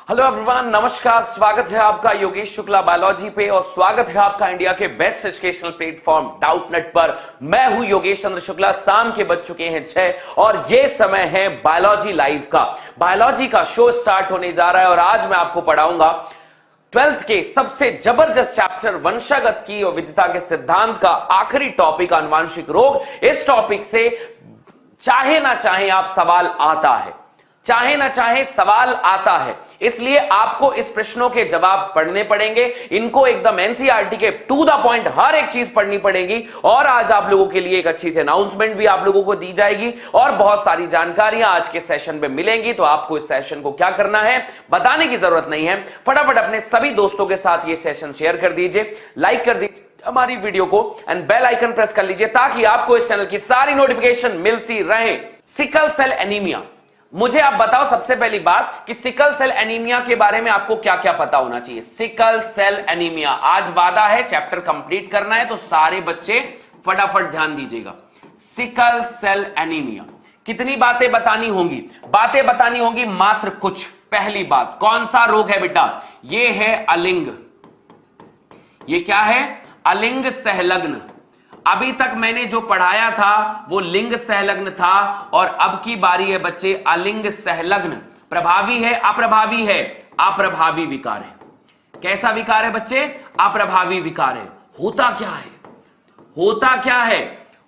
Hello everyone, नमस्कार। स्वागत है आपका योगेश शुक्ला बायोलॉजी पे और स्वागत है आपका इंडिया के बेस्ट एजुकेशनल प्लेटफॉर्म डाउटनेट पर। मैं हूं योगेश चंद्र शुक्ला। शाम के बज चुके हैं 6 और ये समय है बायोलॉजी लाइव का। बायोलॉजी का शो स्टार्ट होने जा रहा है और आज मैं आपको पढ़ाऊंगा 12th के सबसे जबरदस्त चैप्टर वंशागत की और विविधता के सिद्धांत का आखिरी टॉपिक आनुवांशिक रोग। इस टॉपिक से चाहे ना चाहे आप सवाल आता है, चाहे ना चाहे सवाल आता है, इसलिए आपको इस प्रश्नों के जवाब पढ़ने पड़ेंगे। इनको एकदम एनसीईआरटी के टू द पॉइंट हर एक चीज पढ़नी पड़ेगी। और आज आप लोगों के लिए एक अच्छी सी अनाउंसमेंट भी आप लोगों को दी जाएगी और बहुत सारी जानकारियां आज के सेशन में मिलेंगी। तो आपको इस सेशन को क्या करना है बताने की जरूरत नहीं है। फटाफट अपने सभी दोस्तों के साथ ये सेशन शेयर कर दीजिए, लाइक कर दीजिए हमारी वीडियो को एंड बेल आइकन प्रेस कर लीजिए ताकि आपको इस चैनल की सारी नोटिफिकेशन मिलती रहे। सिकल सेल एनीमिया, मुझे आप बताओ सबसे पहली बात कि सिकल सेल एनीमिया के बारे में आपको क्या क्या पता होना चाहिए। सिकल सेल एनीमिया, आज वादा है चैप्टर कंप्लीट करना है तो सारे बच्चे फटाफट ध्यान दीजिएगा। सिकल सेल एनीमिया, कितनी बातें बतानी होंगी? बातें बतानी होंगी मात्र कुछ। पहली बात, कौन सा रोग है बेटा? यह है अलिंग। ये क्या है? अलिंग सहलग्न। अभी तक मैंने जो पढ़ाया था वो लिंग सहलग्न था और अब की बारी है बच्चे अलिंग सहलग्न। प्रभावी है अप्रभावी है? अप्रभावी विकार है। कैसा विकार है बच्चे? अप्रभावी विकार है। होता क्या है? होता क्या है?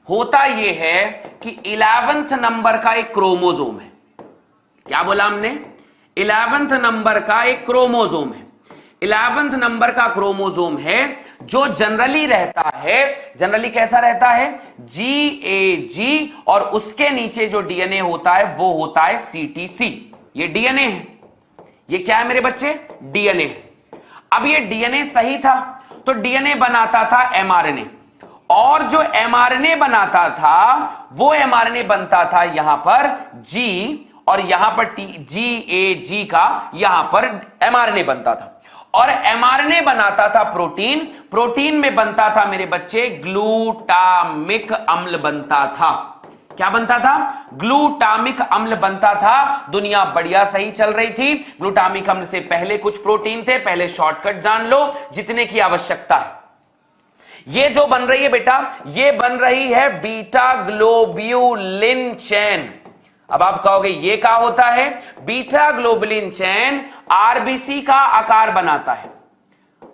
होता यह है कि 11th नंबर का एक क्रोमोसोम है। क्या बोला हमने? 11th नंबर का एक क्रोमोसोम है। 11th नंबर का क्रोमोसोम है जो जनरली रहता है, जनरली कैसा रहता है? GAG और उसके नीचे जो डीएनए होता है वो होता है CTC। ये डीएनए है। ये क्या है मेरे बच्चे? डीएनए। अब ये डीएनए सही था तो डीएनए बनाता था mRNA और जो mRNA बनाता था वो mRNA बनता था यहां पर G और यहां पर GAG का यहां पर mRNA बनता था और mRNA बनाता था प्रोटीन। प्रोटीन में बनता था मेरे बच्चे ग्लूटामिक अम्ल बनता था। क्या बनता था? ग्लूटामिक अम्ल बनता था। दुनिया बढ़िया सही चल रही थी। ग्लूटामिक अम्ल से पहले कुछ प्रोटीन थे, पहले शॉर्टकट जान लो जितने की आवश्यकता है। ये जो बन रही है बेटा, ये बन रही है बीटा ग्लोब्यूलिन चेन। अब आप कहोगे ये क्या होता है? बीटा ग्लोबुलिन चेन आरबीसी का आकार बनाता है।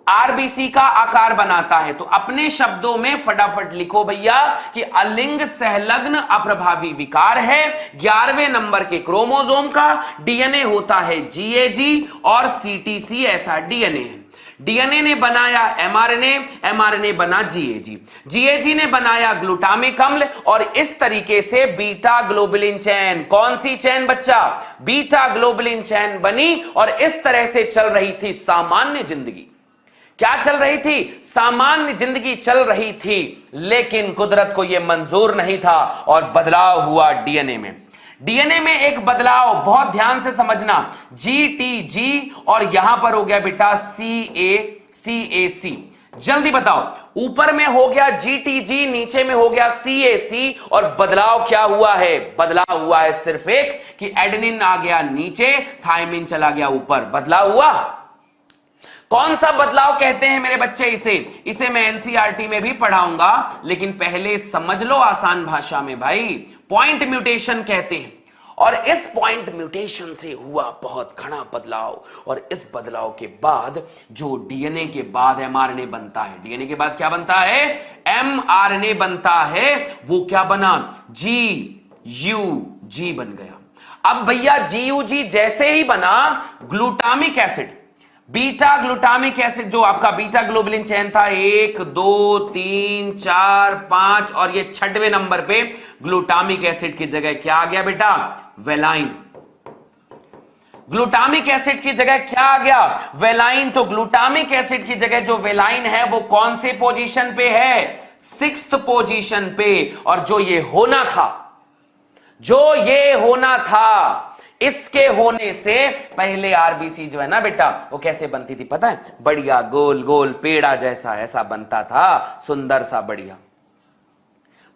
आरबीसी का आकार बनाता है तो अपने शब्दों में फटाफट लिखो भैया कि अलिंग सहलग्न अप्रभावी विकार है। 11वें नंबर के क्रोमोसोम का डीएनए होता है GAG और CTC ऐसा डीएनए है। डीएनए ने बनाया mRNA, mRNA बना GAG, GAG ने बनाया ग्लूटामिक अम्ल और इस तरीके से बीटा ग्लोबुलिन चेन, कौन सी चेन बच्चा? बीटा ग्लोबुलिन चेन बनी और इस तरह से चल रही थी सामान्य जिंदगी। क्या चल रही थी? सामान्य जिंदगी चल रही थी, लेकिन कुदरत को यह मंजूर नहीं था और बदलाव हुआ डीएनए में। डीएनए में एक बदलाव, बहुत ध्यान से समझना। GTG और यहां पर हो गया बेटा CAC। जल्दी बताओ, ऊपर में हो गया GTG, नीचे में हो गया CAC और बदलाव क्या हुआ है? बदलाव हुआ है सिर्फ एक कि एडेनिन आ गया नीचे, थायमिन चला गया ऊपर। बदलाव हुआ। कौन सा बदलाव कहते हैं मेरे बच्चे? इसे मैं एनसीईआरटी में भी पढ़ाऊंगा, लेकिन पहले समझ लो आसान भाषा में भाई। पॉइंट म्यूटेशन कहते हैं और इस पॉइंट म्यूटेशन से हुआ बहुत घना बदलाव और इस बदलाव के बाद जो डीएनए के बाद mRNA बनता है, डीएनए के बाद क्या बनता है? mRNA बनता है। वो क्या बना? GUG बन गया। अब भैया GUG जैसे ही बना, glutamic acid, beta glutamic acid जो आपका बीटा ग्लोबुलिन चेन था 1 2 3 4 5 और ये 6वें नंबर पे ग्लूटामिक एसिड की जगह क्या आ गया बेटा? वेलाइन। ग्लूटामिक एसिड की जगह क्या आ गया? वेलाइन। तो ग्लूटामिक एसिड की जगह जो वेलाइन है वो कौन से पोजीशन पे है? 6th पोजीशन पे। और जो ये होना था, जो ये होना था, इसके होने से पहले आरबीसी जो है ना बेटा, वो कैसे बनती थी पता है? बढ़िया गोल गोल पेड़ा जैसा ऐसा बनता था, सुंदर सा बढ़िया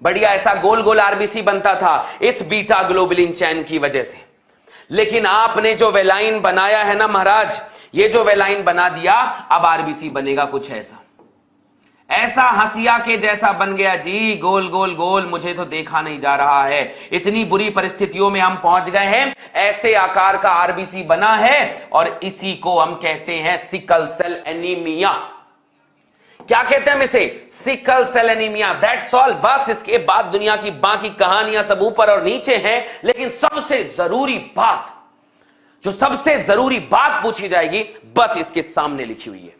बढ़िया ऐसा गोल गोल आरबीसी बनता था इस बीटा ग्लोबुलिन चैन की वजह से। लेकिन आपने जो वेलाइन बनाया है ना महाराज, ये जो वेलाइन बना दिया, अब आरबीसी बनेगा कुछ ऐसा, ऐसा हंसिया के जैसा बन गया जी, गोल गोल गोल, मुझे तो देखा नहीं जा रहा है। इतनी बुरी परिस्थितियों में हम पहुंच गए हैं, ऐसे आकार का आरबीसी बना है और इसी को हम कहते हैं सिकल सेल एनीमिया। क्या कहते हैं हम इसे? Sickle cell anaemia. That's all. बस इसके बाद दुनिया की बाकी कहानियां सब ऊपर और नीचे हैं, लेकिन सबसे जरूरी बात, जो सबसे जरूरी बात पूछी जाएगी, बस इसके सामने लिखी हुई है।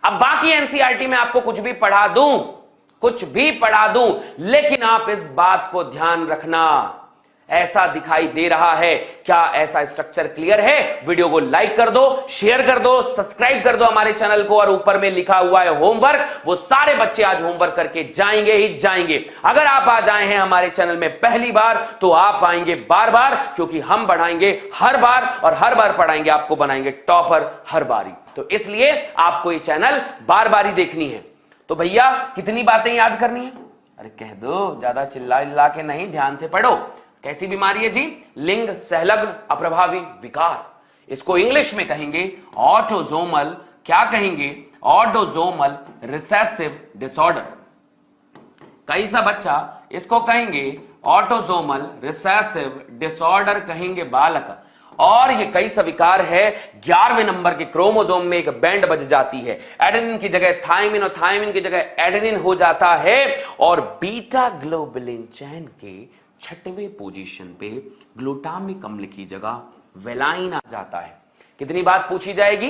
अब बाकी एनसीईआरटी में आपको कुछ भी पढ़ा दूं, कुछ भी पढ़ा दूं, लेकिन आप इस बात को ध्यान रखना, ऐसा दिखाई दे रहा है। क्या ऐसा स्ट्रक्चर क्लियर है? वीडियो को लाइक कर दो, शेयर कर दो, सब्सक्राइब कर दो हमारे चैनल को, और ऊपर में लिखा हुआ है होमवर्क, वो सारे बच्चे आज होमवर्क करके जाएंगे ही जाएंगे। अगर आप आज आए हैं हमारे चैनल में पहली बार, तो आप आएंगे बार बार, क्योंकि हम बढ़ाएंगे हर बार, और हर बार पढ़ाएंगे आपको, बनाएंगे टॉपर हर बारी। तो इसलिए आपको ये चैनल बार बार ही देखनी है। तो भैया कितनी बातें याद करनी है? अरे कह दो, ज्यादा चिल्ला के नहीं, ध्यान से पढ़ो। कैसी बीमारी है जी? लिंग सहलग्न अप्रभावी विकार। इसको इंग्लिश में कहेंगे ऑटोजोमल, क्या कहेंगे? Autosomal recessive disorder. कई सा बच्चा इसको कहेंगे ऑटोजोमल रिसेसिव डिसऑर्डर कहेंगे बालक। और ये कई सा विकार है, 11वें नंबर के क्रोमोसोम में एक बैंड बज जाती है, एडेनिन की जगह थायमिन और थायमिन की जगह एडेनिन हो जाता है, और बीटा ग्लोबुलिन चैन के 6वें पोजीशन पे ग्लूटामिक अम्ल की जगह वेलाइन आ जाता है। कितनी बात पूछी जाएगी?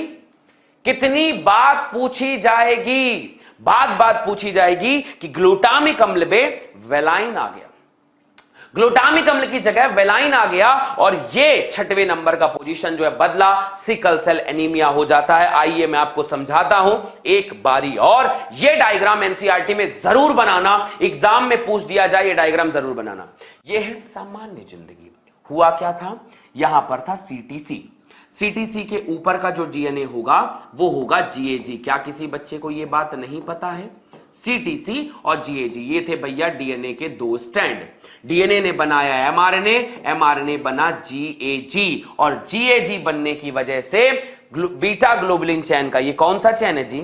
कितनी बात पूछी जाएगी? बात पूछी जाएगी कि ग्लूटामिक अम्ल में वेलाइन आ गया, ग्लूटामिक अम्ल की जगह वेलाइन आ गया, और ये 6वें नंबर का पोजीशन जो है बदला, सिकल सेल एनीमिया हो जाता है। आइए मैं आपको समझाता हूं एक बारी और। ये डायग्राम एनसीईआरटी में जरूर बनाना, एग्जाम में पूछ दिया जाए, ये डायग्राम जरूर बनाना। ये है सामान्य जिंदगी। हुआ क्या था? यहां पर था सीटीसी। सीटीसी के ऊपर का जो डीएनए होगा वो होगा जीएजी। क्या किसी बच्चे को यह बात नहीं पता है? सीटीसी और जीएजी, ये थे भैया डीएनए के दो स्टैंड। डीएनए ने बनाया एमआरएनए, एमआरएनए बना जीएजी, और जीएजी बनने की वजह से बीटा ग्लोबुलिन चैन का, ये कौन सा चैन है जी?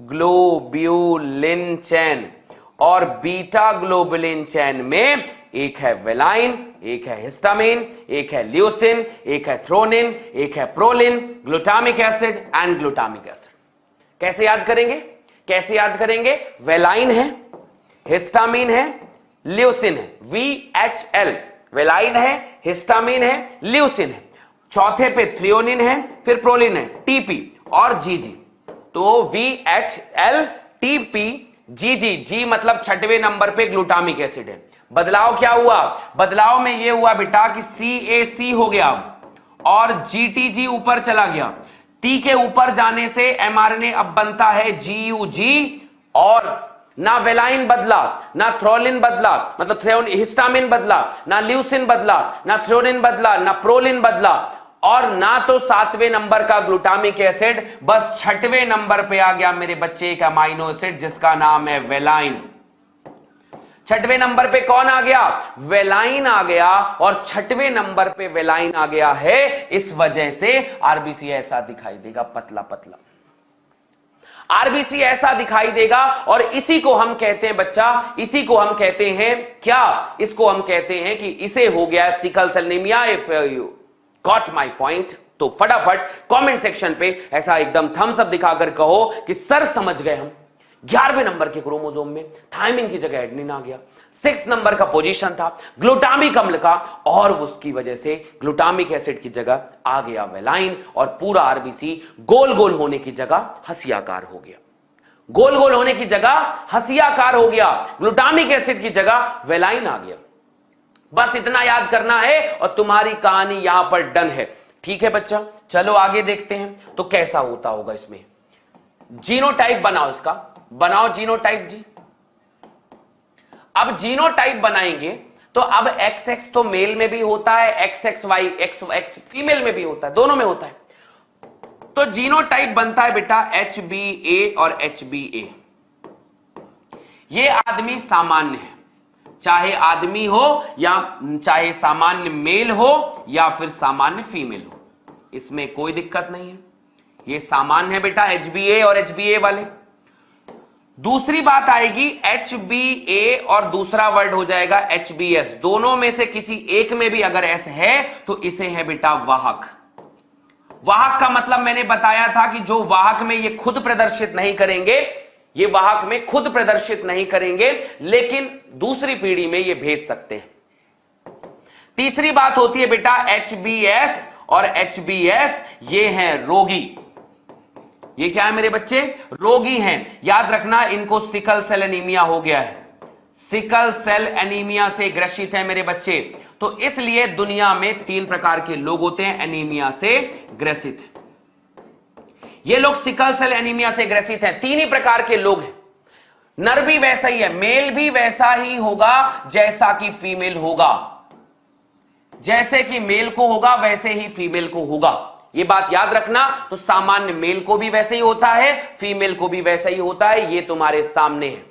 ग्लोब्यूलिन चैन। और बीटा ग्लोबुलिन चैन में एक है वेलाइन, एक है हिस्टामिन, एक है ल्यूसिन, एक है थ्रोनिन, एक है proline, glutamic acid and glutamic acid. कैसे याद करेंगे? कैसे याद करेंगे? वेलाइन है, हिस्टामिन है, ल्यूसिन है, VHL। वेलाइन है, हिस्टामिन है, ल्यूसिन है। चौथे पे थ्रियोनिन है, फिर प्रोलिन है, TP और GG। तो VHL TP GG, G मतलब 6वें नंबर पे ग्लूटामिक एसिड है। बदलाव क्या हुआ? बदलाव में यह हुआ बेटा कि CAC हो गया और GTG ऊपर चला गया। T के ऊपर जाने से एमआरएनए अब बनता है GUG, और ना वेलाइन बदला, ना थ्रोलिन बदला, मतलब हिस्टामिन बदला, ना ल्यूसिन बदला, ना थ्रोनिन बदला, ना प्रोलिन बदला, और ना तो 7वें नंबर का ग्लूटामिक एसिड, बस 6वें नंबर पे आ गया मेरे बच्चे एक अमाइनो एसिड जिसका नाम है वेलाइन। 6वें नंबर पे कौन आ गया? वेलाइन आ गया, और 6वें नंबर पे वेलाइन आ गया है। इस वजह से आरबीसी ऐसा दिखाई देगा, पतला पतला आरबीसी ऐसा दिखाई देगा। और इसी को हम कहते हैं बच्चा, इसी को हम कहते हैं क्या? इसको हम कहते हैं कि इसे हो गया sickle cell anaemia. If you got my point, तो फटाफट कमेंट सेक्शन पे ऐसा एकदम थम्स अप दिखाकर कहो कि सर समझ गए हम। 11वें नंबर के क्रोमोसोम में थायमिन की जगह एडेनिन आ गया, 6 नंबर का पोजीशन था ग्लूटामिक अम्ल का, और उसकी वजह से ग्लूटामिक एसिड की जगह आ गया वेलाइन, और पूरा आरबीसी गोल गोल होने की जगह हंसियाकार हो गया। गोल गोल होने की जगह हंसियाकार हो गया, ग्लूटामिक एसिड की जगह वेलाइन आ गया। बस इतना याद करना है और तुम्हारी कहानी यहां पर डन है। ठीक है बच्चा, चलो आगे देखते हैं तो कैसा होता होगा इसमें। जीनोटाइप बनाओ, इसका बनाओ जीनोटाइप जी। अब जीनोटाइप बनाएंगे तो अब XX तो मेल में भी होता है, XXY XX फीमेल में भी होता है, दोनों में होता है। तो जीनोटाइप बनता है बेटा HBA और HBA। ये आदमी सामान्य है, चाहे आदमी हो या चाहे सामान्य मेल हो या फिर सामान्य फीमेल हो, इसमें कोई दिक्कत नहीं है, ये सामान्य है बेटा HBA और HBA वाले। दूसरी बात आएगी HBA और दूसरा वर्ड हो जाएगा HBS, दोनों में से किसी एक में भी अगर S है तो इसे है बेटा वाहक। वाहक का मतलब मैंने बताया था कि जो वाहक में ये खुद प्रदर्शित नहीं करेंगे, ये वाहक में खुद प्रदर्शित नहीं करेंगे, लेकिन दूसरी पीढ़ी में ये भेज सकते हैं। तीसरी बात होती है बेटा HBS और HBS, ये हैं रोगी। ये क्या है मेरे बच्चे? रोगी हैं। याद रखना इनको सिकल सेल एनीमिया हो गया है, सिकल सेल एनीमिया से ग्रसित है मेरे बच्चे। तो इसलिए दुनिया में 3 प्रकार के लोग होते हैं एनीमिया से ग्रसित। ये लोग सिकल सेल एनीमिया से ग्रसित हैं, 3 ही प्रकार के लोग हैं। नर भी वैसा ही है, मेल भी वैसा ही होगा जैसा कि फीमेल होगा, जैसे कि मेल को होगा वैसे ही फीमेल को होगा। ये बात याद रखना। तो सामान्य मेल को भी वैसे ही होता है, फीमेल को भी वैसा ही होता है, ये तुम्हारे सामने है।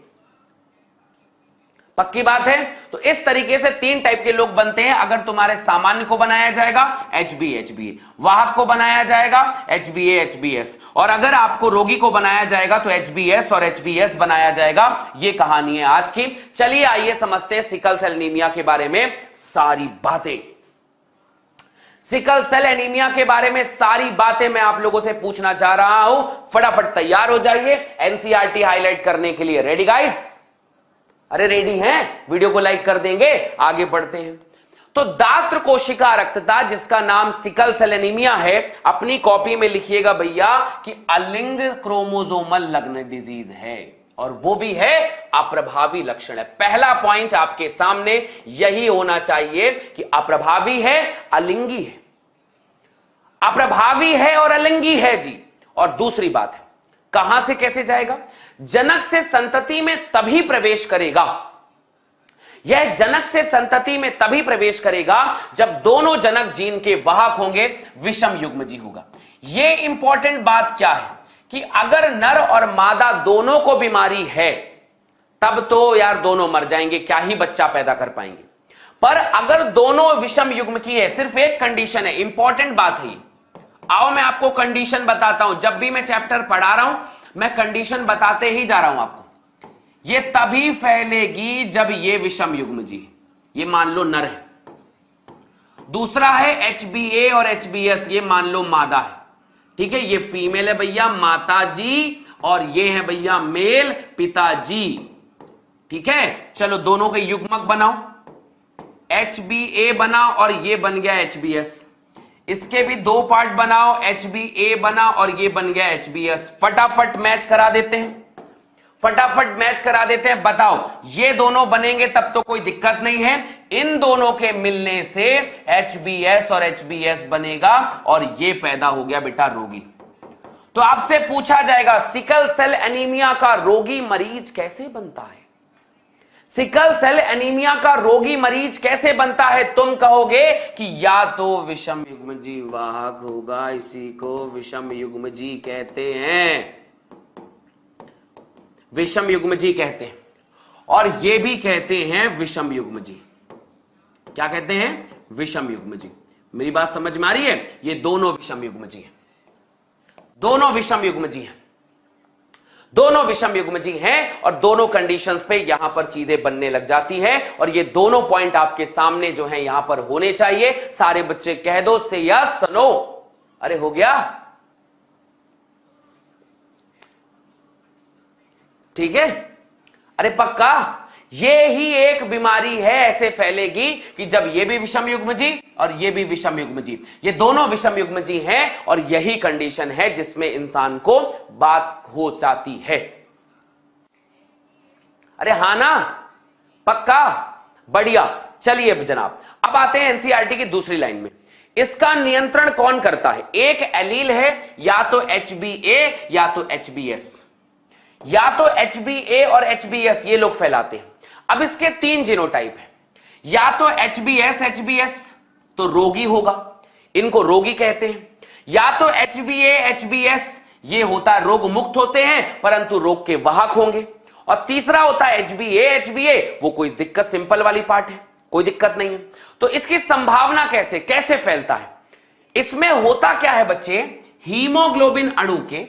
पक्की बात है। तो इस तरीके से 3 टाइप के लोग बनते हैं। अगर तुम्हारे सामान्य को बनाया जाएगा HBA, वाहक को बनाया जाएगा HBA HBS, और अगर आपको रोगी को बनाया जाएगा तो HBS और HBS बनाया जाएगा। ये कहानी है आज की। चलिए आइए समझते हैं सिकल सेल एनीमिया के बारे में सारी बातें। सिकल सेल एनीमिया के बारे में सारी बातें मैं आप लोगों से पूछना चाह रहा हूं। फटाफट तैयार हो जाइए एनसीईआरटी हाईलाइट करने के लिए। Ready guys? अरे रेडी हैं? वीडियो को लाइक कर देंगे, आगे बढ़ते हैं। तो दात्र कोशिका रक्तता, जिसका नाम सिकल सेल एनीमिया है, अपनी कॉपी में लिखिएगा भैया कि अलिंग क्रोमोसोमल लग्न डिजीज है, और वो भी है अप्रभावी लक्षण है। पहला पॉइंट आपके सामने यही होना चाहिए कि अप्रभावी है, अलिंगी है। अप्रभावी है और अलिंगी है जी। और दूसरी बात है, कहां से कैसे जाएगा? जनक से संतति में तभी प्रवेश करेगा, यह जनक से संतति में तभी प्रवेश करेगा जब दोनों जनक जीन के वाहक होंगे, विषम युग्मजी होगा। यह इंपॉर्टेंट बात क्या है कि अगर नर और मादा दोनों को बीमारी है तब तो यार दोनों मर जाएंगे, क्या ही बच्चा पैदा कर पाएंगे। पर अगर दोनों विषम युग्म की है, सिर्फ एक कंडीशन है, इंपॉर्टेंट बात है। आओ मैं आपको कंडीशन बताता हूं। जब भी मैं चैप्टर पढ़ा रहा हूं मैं कंडीशन बताते ही जा रहा हूं आपको। ये तभी फैलेगी जब ये विषम युग्म जी, ये मान लो नर है। दूसरा है HBA और HBS, ये मान लो मादा है। ठीक है, ये फीमेल है भैया माता जी, और ये है भैया मेल पिताजी। ठीक है, चलो दोनों के युग्मक बनाओ। HBA बना और ये बन गया HBS। इसके भी 2 पार्ट बनाओ, HBA बना और ये बन गया HBS। फटाफट मैच करा देते हैं, फटाफट मैच करा देते हैं। बताओ, ये दोनों बनेंगे तब तो कोई दिक्कत नहीं है। इन दोनों के मिलने से HBS और HBS बनेगा, और ये पैदा हो गया बेटा रोगी। तो आपसे पूछा जाएगा सिकल सेल एनीमिया का रोगी मरीज कैसे बनता है? सिकल सेल एनीमिया का रोगी मरीज कैसे बनता है? तुम कहोगे कि या तो विषम युग्मजी वाहक होगा, इसी को विषम युग्मजी कहते हैं, विषम युग्मजी कहते हैं, और ये भी कहते हैं विषम युग्मजी। क्या कहते हैं? विषम युग्मजी। मेरी बात समझ में आ रही है? ये दोनों विषम युग्मजी हैं, दोनों विषम युग्मजी हैं, दोनों विषम युग्मजी हैं, और दोनों कंडीशंस पे यहां पर चीजें बनने लग जाती हैं। और ये दोनों पॉइंट आपके सामने जो हैं यहां पर होने चाहिए। सारे बच्चे कह दो से यस नो। अरे हो गया? ठीक है, अरे पक्का। ये ही एक बीमारी है, ऐसे फैलेगी कि जब ये भी विषम युग्मजी और ये भी विषम युग्मजी, ये दोनों विषम युग्मजी हैं, और यही कंडीशन है जिसमें इंसान को बात हो जाती है। अरे हां ना, पक्का, बढ़िया। चलिए जनाब, अब आते हैं एनसीईआरटी की दूसरी लाइन में। इसका नियंत्रण कौन करता है? एक एलील है, या तो HBA या तो HBS, या तो HBA और HBS ये लोग फैलाते हैं। अब इसके 3 जीनोटाइप है, या तो HBS HBS तो रोगी होगा, इनको रोगी कहते हैं, या तो HBA HBS ये होता है रोग मुक्त होते हैं परंतु रोग के वाहक होंगे, और तीसरा होता है HBA वो कोई दिक्कत, सिंपल वाली पार्ट है, कोई दिक्कत नहीं है। तो इसकी संभावना कैसे फैलता है, इसमें होता क्या है बच्चे, हीमोग्लोबिन अणु के,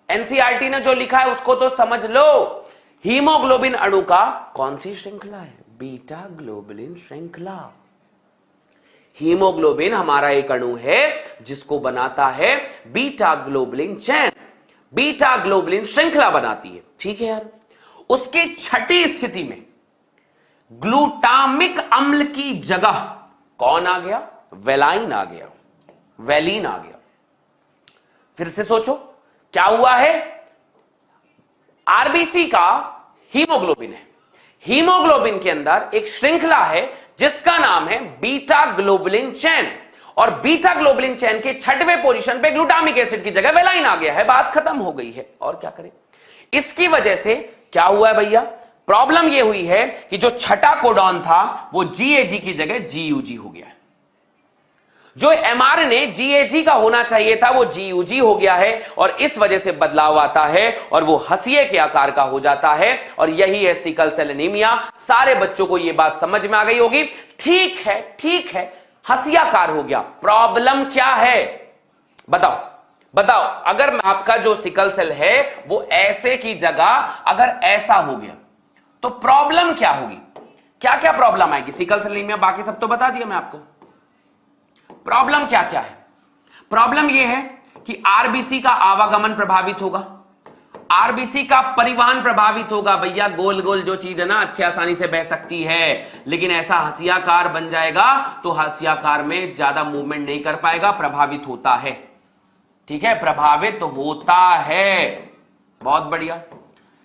एनसीईआरटी ने जो लिखा है उसको तो समझ लो, हीमोग्लोबिन अणु का कौन सी श्रृंखला है, बीटा ग्लोबुलिन श्रृंखला। हीमोग्लोबिन हमारा एक अणु है जिसको बनाता है बीटा ग्लोबुलिन चैन, बीटा ग्लोबुलिन श्रृंखला बनाती है, ठीक है यार। उसकी छठी स्थिति में ग्लूटामिक अम्ल की जगह कौन आ गया, वेलाइन आ गया, वेलिन आ गया। फिर से सोचो क्या हुआ है, आरबीसी का हीमोग्लोबिन है, हीमोग्लोबिन के अंदर एक श्रृंखला है जिसका नाम है बीटा ग्लोबुलिन चैन, और बीटा ग्लोबुलिन चैन के छठवें पोजीशन पे ग्लूटामिक एसिड की जगह वेलाइन आ गया है, बात खत्म हो गई है। और क्या करें, इसकी वजह से क्या हुआ है भैया, प्रॉब्लम यह हुई है कि जो छठा कोडॉन था वो GAG की जगह GUG हो गया है, जो mRNA GAG का होना चाहिए था वो GUG हो गया है, और इस वजह से बदलाव आता है और वो हंसिए के आकार का हो जाता है, और यही है सिकल सेल एनीमिया। सारे बच्चों को यह बात समझ में आ गई होगी, ठीक है, हंसियाकार हो गया। प्रॉब्लम क्या है बताओ, अगर आपका जो सिकल सेल है वो ऐसे की जगह अगर ऐसा हो गया तो प्रॉब्लम क्या होगी, क्या प्रॉब्लम आएगी, सिकल सेल एनीमिया बाकी सब तो बता दिया मैं आपको। प्रॉब्लम क्या है, प्रॉब्लम यह है कि आरबीसी का आवागमन प्रभावित होगा, आरबीसी का परिवहन प्रभावित होगा। भैया गोल गोल जो चीज है ना अच्छे आसानी से बह सकती है, लेकिन ऐसा हंसियाकार बन जाएगा तो हंसियाकार में ज्यादा मूवमेंट नहीं कर पाएगा, प्रभावित होता है, ठीक है, प्रभावित होता है। बहुत बढ़िया।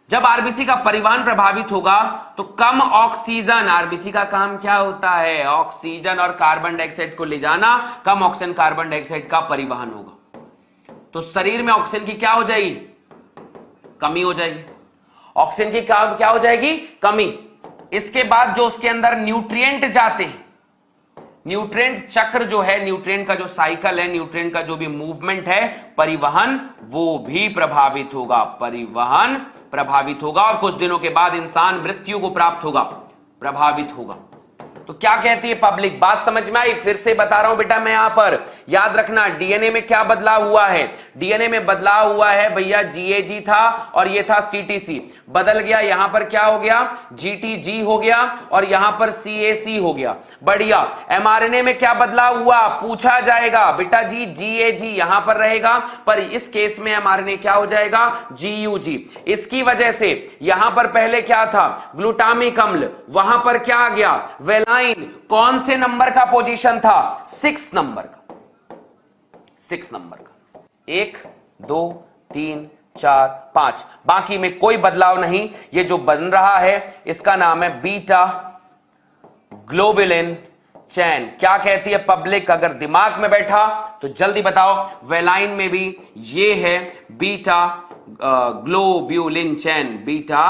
जब आरबीसी का परिवहन प्रभावित होगा तो कम ऑक्सीजन, आरबीसी का काम क्या होता है, ऑक्सीजन और कार्बन डाइऑक्साइड को ले जाना, कम ऑक्सीजन कार्बन डाइऑक्साइड का परिवहन होगा, तो शरीर में ऑक्सीजन की क्या हो जाएगी, कमी हो जाएगी, ऑक्सीजन की क्या हो जाएगी, कमी। इसके बाद जो उसके अंदर न्यूट्रिएंट जाते हैं, न्यूट्रिएंट चक्र जो है, न्यूट्रिएंट का जो साइकिल है, न्यूट्रिएंट का जो भी मूवमेंट है, परिवहन, वो भी प्रभावित होगा, परिवहन प्रभावित होगा, और कुछ दिनों के बाद इंसान मृत्यु को प्राप्त होगा, प्रभावित होगा। तो क्या कहती है पब्लिक, बात समझ में आई? फिर से बता रहा हूं बेटा मैं, यहां पर याद रखना डीएनए में क्या बदलाव हुआ है, डीएनए में बदलाव हुआ है भैया, GAG था और ये था CTC, बदल गया, यहां पर क्या हो गया, GTG हो गया, और यहां पर CAC हो गया। बढ़िया। mRNA में क्या बदलाव हुआ, पूछा जाएगा बेटा जी, GAG यहां पर रहेगा, पर इस केस में mRNA क्या हो जाएगा, GUG। इसकी वजह से यहां पर पहले क्या था, ग्लूटामिक अम्ल, वहां पर क्या आ गया, वेलाइन। कौन से नंबर का पोजीशन था, 6 नंबर का, 6 नंबर का, 1 2 3 4 5, बाकी में कोई बदलाव नहीं। ये जो बन रहा है इसका नाम है बीटा ग्लोबुलिन चैन। क्या कहती है पब्लिक, अगर दिमाग में बैठा तो जल्दी बताओ, वेलाइन में भी ये है बीटा ग्लोब्यूलिन चैन, बीटा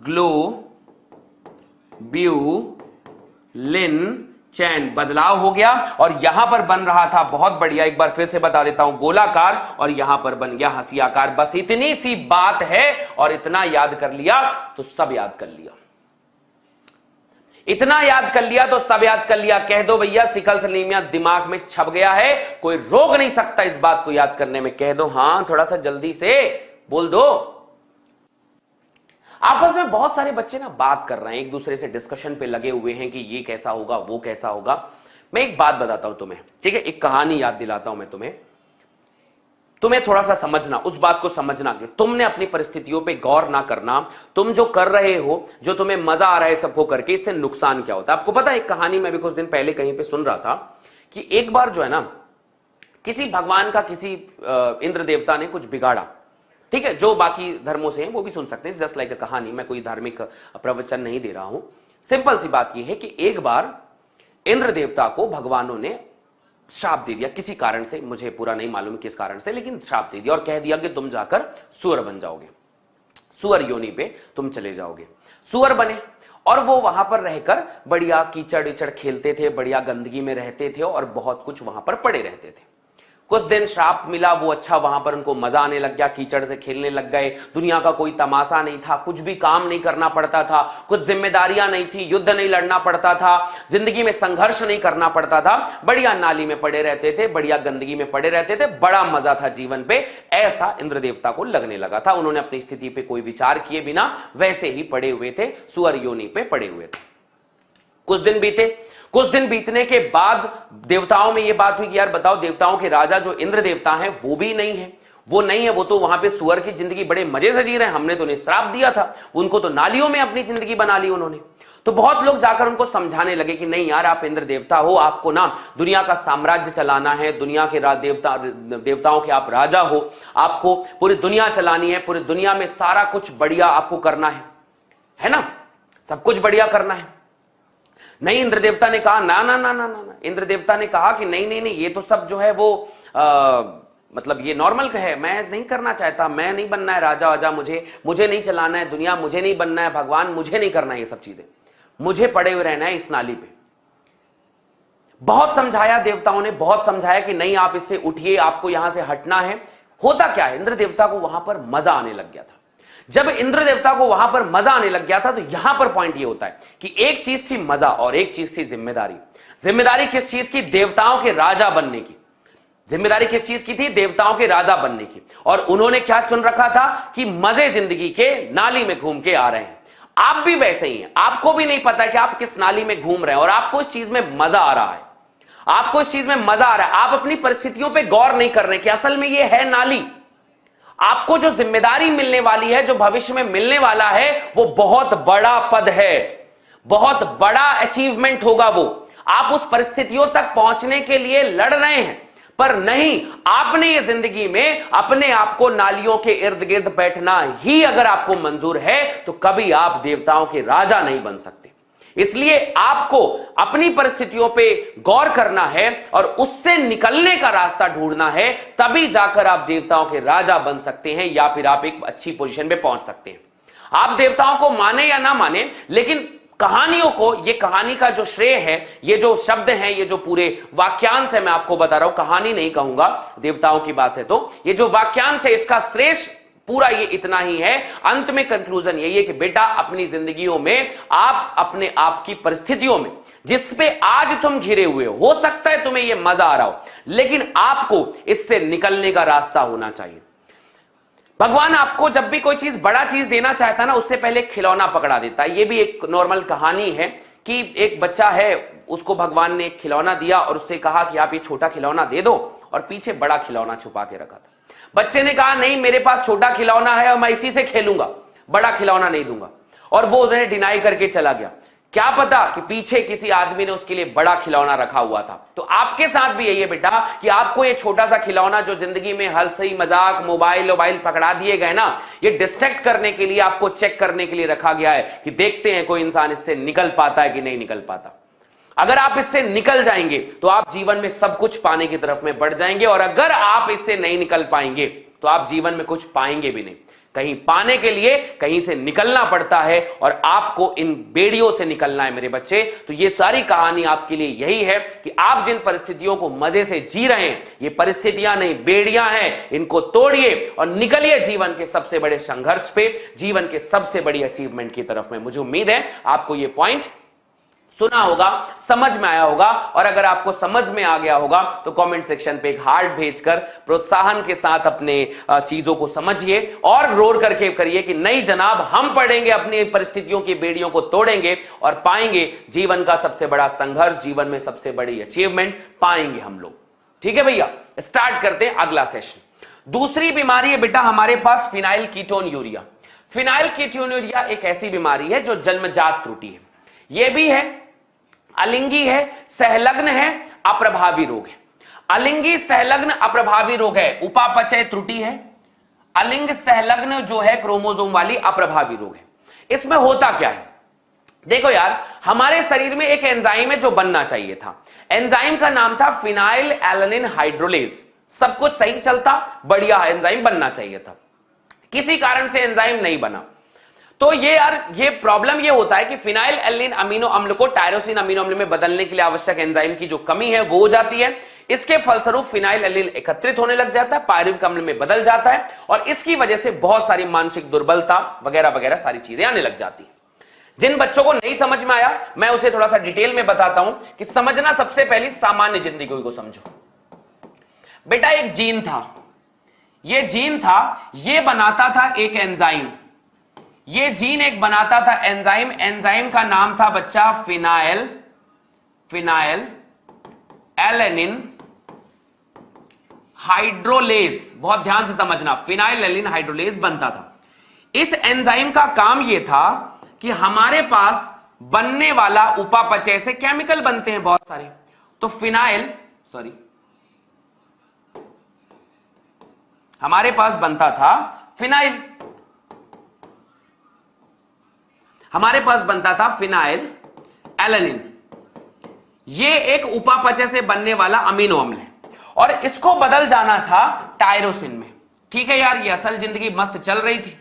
ग्लोब्यूलिन चैन, बदलाव हो गया, और यहां पर बन रहा था, बहुत बढ़िया, एक बार फिर से बता देता हूं, गोलाकार, और यहां पर बन गया हंसियाकार। बस इतनी सी बात है, और इतना याद कर लिया तो सब याद कर लिया, इतना याद कर लिया तो सब याद कर लिया। कह दो भैया सिकल सेल एनीमिया दिमाग में छप गया है, कोई रोक नहीं सकता इस बात को याद करने में। कह दो हां, थोड़ा सा जल्दी से बोल दो। आपस में बहुत सारे बच्चे ना बात कर रहे हैं, एक दूसरे से डिस्कशन पे लगे हुए हैं कि ये कैसा होगा, वो कैसा होगा। मैं एक बात बताता हूं तुम्हें, ठीक है, एक कहानी याद दिलाता हूं मैं तुम्हें थोड़ा सा समझना, उस बात को समझना कि तुमने अपनी परिस्थितियों पे गौर ना करना, तुम जो कर रहे हो, जो तुम्हें मजा आ रहा है सबको करके, इससे नुकसान क्या होता है। आपको पता है, एक कहानी मैं भी कुछ दिन पहले कहीं पे सुन रहा था कि एक बार जो है ना, किसी भगवान का किसी इंद्र देवता ने कुछ बिगाड़ा, ठीक है, जो बाकी धर्मों से हैं वो भी सुन सकते हैं, जस्ट लाइक अ कहानी, मैं कोई धार्मिक प्रवचन नहीं दे रहा हूं। सिंपल सी बात यह है कि एक बार इंद्र देवता को भगवानों ने श्राप दे दिया, किसी कारण से, मुझे पूरा नहीं मालूम किस कारण से, लेकिन श्राप दे दिया और कह दिया कि तुम जाकर सुअर बन जाओगे, सुअर योनि पे तुम चले जाओगे। सुअर बने और वो वहां पर रहकर बढ़िया कीचड़ विचड़ खेलते थे, बढ़िया गंदगी में रहते थे और बहुत कुछ वहां पर पड़े रहते थे। कुछ दिन श्राप मिला, वो अच्छा वहां पर उनको मजा आने लग गया, कीचड़ से खेलने लग गए, दुनिया का कोई तमाशा नहीं था, कुछ भी काम नहीं करना पड़ता था, कुछ जिम्मेदारियां नहीं थी, युद्ध नहीं लड़ना पड़ता था, जिंदगी में संघर्ष नहीं करना पड़ता था, बढ़िया नाली में पड़े रहते थे, बढ़िया गंदगी में पड़े रहते थे, बड़ा मजा था जीवन पे, ऐसा इंद्र देवता को लगने लगा था। उन्होंने अपनी स्थिति पे कोई विचार किए बिना वैसे ही पड़े हुए थे, सुअर योनि पे पड़े हुए थे। कुछ दिन बीते, कुछ दिन बीतने के बाद देवताओं में यह बात हुई कि यार बताओ, देवताओं के राजा जो इंद्र देवता हैं वो भी नहीं है, वो नहीं है, वो तो वहां पे सुअर की जिंदगी बड़े मजे से जी रहे हैं, हमने तो उन्हें श्राप दिया था, उनको तो नालियों में अपनी जिंदगी बना ली उन्होंने। तो बहुत लोग जाकर उनको समझाने लगे कि नहीं यार, आप इंद्र देवता हो, आपको ना दुनिया का साम्राज्य चलाना है, दुनिया के देवताओं के आप राजा हो, आपको पूरी दुनिया चलानी है, पूरी दुनिया में सारा कुछ बढ़िया आपको करना है ना, सब कुछ बढ़िया करना है। नहीं, इंद्र देवता ने कहा ना ना ना ना ना ना। इंद्र देवता ने कहा कि नहीं नहीं नहीं, ये तो सब जो है वो मतलब ये नॉर्मल है, मैं नहीं करना चाहता, मैं नहीं बनना है राजा वाजा, मुझे नहीं चलाना है दुनिया, मुझे नहीं बनना है भगवान, मुझे नहीं करना है ये सब चीजें, मुझे पड़े हुए रहना है इस नाली पे। बहुत समझाया देवताओं ने, बहुत समझाया कि नहीं आप इससे उठिए, आपको यहां से हटना है। होता क्या है, इंद्र देवता को वहां पर मजा आने लग गया था। जब इंद्र देवता को वहां पर मजा आने लग गया था तो यहां पर पॉइंट ये होता है कि एक चीज थी मजा और एक चीज थी जिम्मेदारी। जिम्मेदारी किस चीज की? देवताओं के राजा बनने की। जिम्मेदारी किस चीज की थी? देवताओं के राजा बनने की। और उन्होंने क्या चुन रखा था कि मजे जिंदगी के नाली में घूम के आ रहे हैं। आप भी वैसे ही हैं, आपको भी नहीं पता कि आप किस नाली में घूम रहे हैं और आपको इस चीज में मजा आ रहा है, आपको इस चीज में मजा आ रहा है। आप अपनी परिस्थितियों पर गौर नहीं कर रहे कि असल में यह है नाली। आपको जो जिम्मेदारी मिलने वाली है, जो भविष्य में मिलने वाला है, वो बहुत बड़ा पद है, बहुत बड़ा अचीवमेंट होगा वो। आप उस परिस्थितियों तक पहुंचने के लिए लड़ रहे हैं, पर नहीं, आपने ये जिंदगी में अपने आप को नालियों के इर्द गिर्द बैठना ही अगर आपको मंजूर है तो कभी आप देवताओं के राजा नहीं बन सकते। इसलिए आपको अपनी परिस्थितियों पे गौर करना है और उससे निकलने का रास्ता ढूंढना है, तभी जाकर आप देवताओं के राजा बन सकते हैं या फिर आप एक अच्छी पोजीशन पे पहुंच सकते हैं। आप देवताओं को माने या ना माने, लेकिन कहानियों को, ये कहानी का जो श्रेय है, ये जो शब्द हैं, ये जो पूरे वाक्यांश है, मैं आपको बता रहा हूं, कहानी नहीं कहूंगा, देवताओं की बात है तो ये जो वाक्यांश है इसका श्रेष्ठ पूरा ये इतना ही है। अंत में कंक्लूजन यही है कि बेटा अपनी जिंदगियों में आप अपने आप की परिस्थितियों में जिस पे आज तुम घिरे हुए हो सकता है तुम्हें ये मजा आ रहा हो, लेकिन आपको इससे निकलने का रास्ता होना चाहिए। भगवान आपको जब भी कोई चीज, बड़ा चीज देना चाहता है ना, उससे पहले खिलौना पकड़ा देता है। ये भी एक नॉर्मल कहानी है कि एक बच्चा है, उसको भगवान ने एक खिलौना दिया और उससे कहा कि आप ये छोटा खिलौना दे दो, और पीछे बड़ा खिलौना छुपा के रखा था। बच्चे ने कहा नहीं, मेरे पास छोटा खिलौना है और मैं इसी से खेलूंगा, बड़ा खिलौना नहीं दूंगा, और वो उन्हें डिनाई करके चला गया। क्या पता कि पीछे किसी आदमी ने उसके लिए बड़ा खिलौना रखा हुआ था। तो आपके साथ भी यही है बेटा कि आपको ये छोटा सा खिलौना जो जिंदगी में हंसी मजाक मोबाइल पकड़ा दिए गए ना, ये डिस्ट्रैक्ट करने के लिए, आपको चेक करने के लिए रखा गया है कि देखते हैं कोई इंसान इससे निकल पाता है कि नहीं निकल पाता। अगर आप इससे निकल जाएंगे तो आप जीवन में सब कुछ पाने की तरफ में बढ़ जाएंगे, और अगर आप इससे नहीं निकल पाएंगे तो आप जीवन में कुछ पाएंगे भी नहीं। कहीं पाने के लिए कहीं से निकलना पड़ता है, और आपको इन बेड़ियों से निकलना है मेरे बच्चे। तो ये सारी कहानी आपके लिए यही है कि आप जिन परिस्थितियों को मजे से जी रहे हैं, ये परिस्थितियां नहीं, बेड़ियां हैं। इनको तोड़िए और निकलिए जीवन के सबसे बड़े संघर्ष पे, जीवन के सबसे बड़ी अचीवमेंट की तरफ में। मुझे उम्मीद है आपको ये पॉइंट सुना होगा, समझ में आया होगा, और अगर आपको समझ में आ गया होगा तो कमेंट सेक्शन पे एक हार्ट भेजकर प्रोत्साहन के साथ अपने चीजों को समझिए और रोर करके करिए कि नहीं जनाब, हम पढ़ेंगे, अपनी परिस्थितियों की बेड़ियों को तोड़ेंगे और पाएंगे जीवन का सबसे बड़ा संघर्ष, जीवन में सबसे बड़ी अचीवमेंट पाएंगे हम लोग। ठीक है भैया, स्टार्ट करते हैं अगला सेशन। दूसरी बीमारी है बेटा हमारे पास फिनाइल कीटोन्यूरिया। फिनाइल कीटोन्यूरिया एक ऐसी बीमारी है जो जन्मजात त्रुटि है। यह भी है अलिंगी है, सहलग्न है, अप्रभावी रोग है। अलिंगी सहलग्न अप्रभावी रोग है, उपापचय त्रुटि है। अलिंग सहलग्न जो है क्रोमोसोम वाली अप्रभावी रोग है। इसमें होता क्या है, देखो यार, हमारे शरीर में एक एंजाइम है जो बनना चाहिए था। एंजाइम का नाम था फिनाइल एलानिन हाइड्रोलेज। सब कुछ सही चलता, बढ़िया एंजाइम बनना चाहिए था, किसी कारण से एंजाइम नहीं बना। तो ये प्रॉब्लम ये होता है कि फिनाइल एलानिन अमीनो अम्ल को टायरोसिन अमीनो अम्ल में बदलने के लिए आवश्यक एंजाइम की जो कमी है वो हो जाती है। इसके फलस्वरूप फिनाइल एलिल एकत्रित होने लग जाता है, पायरुविक अम्ल में बदल जाता है और इसकी वजह से बहुत सारी मानसिक दुर्बलता वगैरह वगैरह सारी चीजें आने लग जाती हैं। जिन बच्चों को नहीं समझ में आया मैं उसे थोड़ा सा डिटेल में बताता हूं कि समझना सबसे पहले सामान्य जिंदगी को समझो। बेटा एक जीन था, ये जीन था, ये बनाता था एक एंजाइम, ये जीन एक बनाता था एंजाइम, एंजाइम का नाम था बच्चा फिनाइल एलेनिन हाइड्रोलेज। बहुत ध्यान से समझना, फिनाइल एलिन हाइड्रोलेज बनता था। इस एंजाइम का काम यह था कि हमारे पास बनने वाला उपापचय से केमिकल बनते हैं बहुत सारे, तो हमारे पास बनता था फिनाइल, हमारे पास बनता था फिनाइल एलेनिन। ये एक उपापचय से बनने वाला अमीनो अम्ल है और इसको बदल जाना था टायरोसिन में। ठीक है यार, ये असल जिंदगी मस्त चल रही थी,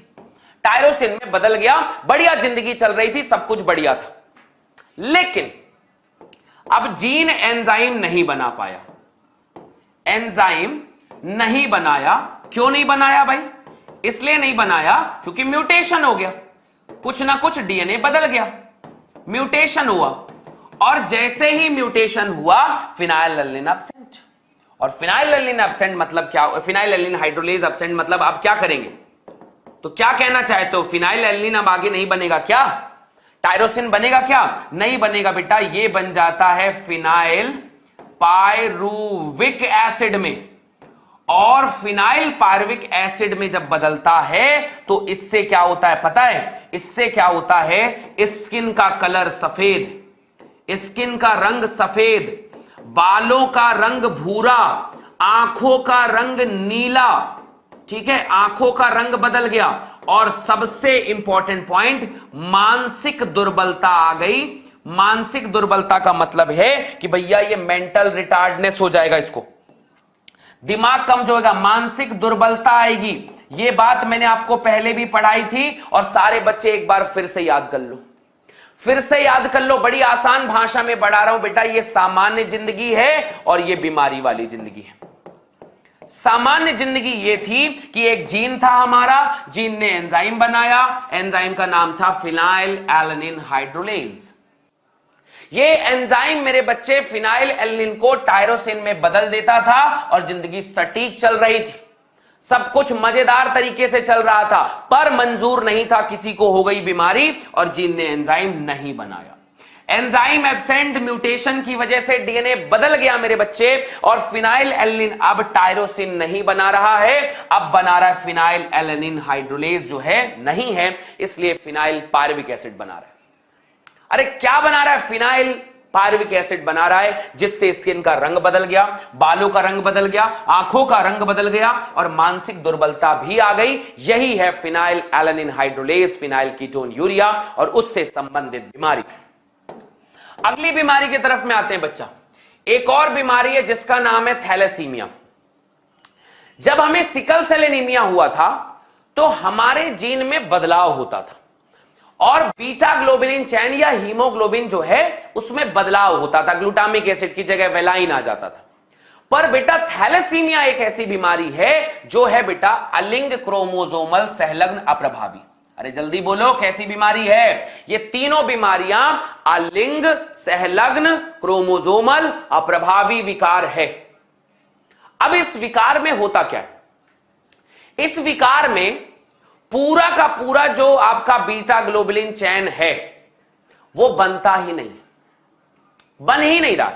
टायरोसिन में बदल गया, बढ़िया जिंदगी चल रही थी, सब कुछ बढ़िया था। लेकिन अब जीन एंजाइम नहीं बना पाया, एंजाइम नहीं बनाया। क्यों नहीं बनाया भाई? इसलिए नहीं बनाया क्योंकि म्यूटेशन हो गया, कुछ ना कुछ डीएनए बदल गया, म्यूटेशन हुआ और जैसे ही म्यूटेशन हुआ फिनाइल एलिन एब्सेंट। और फिनाइल एलिन एब्सेंट मतलब क्या? फिनाइल एलिन हाइड्रोलेज एब्सेंट मतलब आप क्या करेंगे? तो क्या कहना चाहते हो? फिनाइल एलिन अब आगे नहीं बनेगा क्या? टायरोसिन बनेगा क्या? नहीं बनेगा बेटा, ये बन जाता है फिनाइल पायरुविक एसिड में। और फिनाइल पायरुविक एसिड में जब बदलता है तो इससे क्या होता है पता है? इससे क्या होता है? स्किन का कलर सफेद, स्किन का रंग सफेद, बालों का रंग भूरा, आंखों का रंग नीला, ठीक है, आंखों का रंग बदल गया और सबसे इंपॉर्टेंट पॉइंट, मानसिक दुर्बलता आ गई। मानसिक दुर्बलता का मतलब है कि भैया ये मेंटल रिटार्डनेस हो जाएगा, इसको दिमाग कमजोर होगा, मानसिक दुर्बलता आएगी। ये बात मैंने आपको पहले भी पढ़ाई थी और सारे बच्चे एक बार फिर से याद कर लो, फिर से याद कर लो, बड़ी आसान भाषा में पढ़ा रहा हूं बेटा। ये सामान्य जिंदगी है और ये बीमारी वाली जिंदगी है। सामान्य जिंदगी ये थी कि एक जीन था हमारा, जीन ने एंजाइम बनाया, एंजाइम का नाम था फिनाइल एलेनिन हाइड्रोलेज। ये एंजाइम मेरे बच्चे फिनाइल एलिन को टायरोसिन में बदल देता था और जिंदगी सटीक चल रही थी, सब कुछ मजेदार तरीके से चल रहा था। पर मंजूर नहीं था, किसी को हो गई बीमारी और जीन ने एंजाइम नहीं बनाया। एंजाइम एब्सेंट, म्यूटेशन की वजह से डीएनए बदल गया मेरे बच्चे और फिनाइल एलिन अब टायरोसिन नहीं बना रहा है, अब बना रहा है फिनाइल एलेनिन हाइड्रोलेज, जो है नहीं है, इसलिए फिनाइल पायरुविक एसिड बना रहा है। अरे क्या बना रहा है? फिनाइल पायरुविक एसिड बना रहा है, जिससे स्किन का रंग बदल गया, बालों का रंग बदल गया, आंखों का रंग बदल गया और मानसिक दुर्बलता भी आ गई। यही है phenyl alanine hydrolase, phenyl ketone urea और उससे संबंधित बीमारी। अगली बीमारी की तरफ में आते हैं बच्चा। एक और बीमारी है जिसका नाम है थैलेसीमिया। जब हमें सिकल सेल एनीमिया हुआ था तो हमारे जीन में बदलाव होता था और बीटा ग्लोबिलिन चैन या हीमोग्लोबिन जो है उसमें बदलाव होता था, ग्लूटामिक एसिड की जगह वेलाइन आ जाता था। पर बेटा थैलेसीमिया एक ऐसी बीमारी है जो है बेटा अलिंग क्रोमोसोमल संलग्न अप्रभावी। अरे जल्दी बोलो, कैसी बीमारी है? ये तीनों बीमारियां अलिंग संलग्न क्रोमोसोमल अप्रभावी विकार है। अब इस विकार में होता क्या है? इस विकार में पूरा का पूरा जो आपका बीटा ग्लोबुलिन चैन है वो बनता ही नहीं, बन ही नहीं रहा।